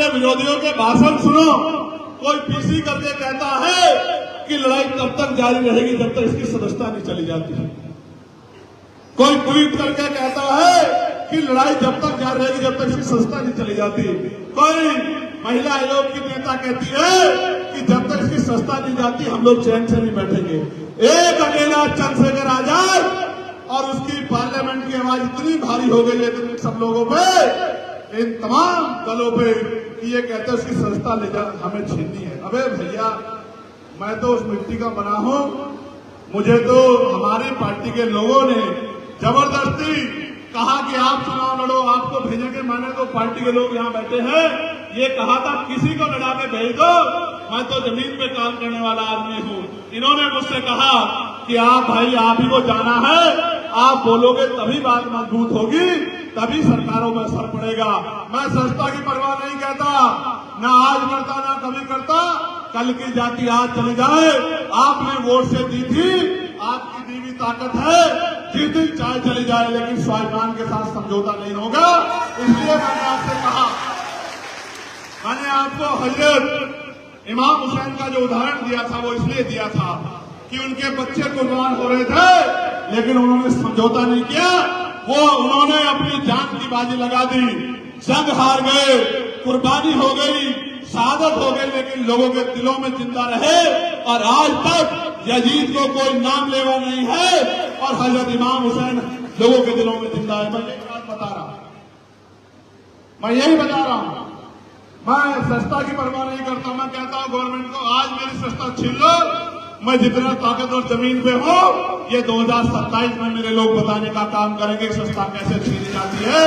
अपने विरोधियों के भाषण सुनो। कोई पीसी करके कहता है कि लड़ाई तब तक जारी रहेगी जब तक इसकी सदस्यता नहीं चली जाती है। कोई ट्वीट करके कहता है कि लड़ाई जब तक जारी रहेगी जब तक इसकी सदस्यता नहीं चली जाती। कोई महिला आयोग की नेता कहती है कि जब तक इसकी सदस्यता नहीं जाती हम लोग चैन से नहीं बैठेंगे। एक अकेला चंद्रशेखर आजाद और उसकी पार्लियामेंट की आवाज इतनी भारी हो गई है सब लोगों पे, इन तमाम दलों पे, कि ये कहते हैं उसकी सदस्यता ले जा हमें छीननी है। अबे भैया, मैं तो उस मिट्टी का बना हूं। मुझे तो हमारी पार्टी के लोगों ने जबरदस्ती कहा कि आप चुनाव लड़ो, आपको भेजेंगे। मैंने तो पार्टी के लोग यहाँ बैठे हैं, ये कहा था किसी को लड़ा के भेज दो, मैं तो जमीन पे काम करने वाला आदमी हूँ। इन्होंने मुझसे कहा कि आप भाई आप ही को जाना है, आप बोलोगे तभी बात मजबूत होगी, तभी सरकारों में असर पड़ेगा। मैं सस्ता की परवाह नहीं करता, ना आज करता ना कभी करता। कल की जाति आज चली जाए, आपने वोट से दी थी, आपकी दीवी ताकत है, जिस दिन चाहे चली जाए, लेकिन स्वाभिमान के साथ समझौता नहीं होगा। इसलिए मैंने आपसे कहा, मैंने आपको हजरत इमाम हुसैन का जो उदाहरण दिया था वो इसलिए दिया था कि उनके बच्चे कुर्बान हो रहे थे, लेकिन उन्होंने समझौता नहीं किया। वो उन्होंने अपनी जान की बाजी लगा दी, जंग हार गए, कुर्बानी हो गई, शहादत हो गई, लेकिन लोगों के दिलों में जिंदा रहे। और आज तक यजीद को कोई नाम लेवा नहीं है और हजरत इमाम हुसैन लोगों के दिलों में जिंदा है। मैं यही बात बता रहा हूं, मैं यही बता रहा हूं। मैं सस्ता की परवाह नहीं करता। मैं कहता हूं गवर्नमेंट को, आज मेरी सस्ता छीन लो, मैं जितना ताकतवर जमीन पे हूं, ये 2027 में मेरे लोग बताने का काम करेंगे सस्ता कैसे छीनी जाती है।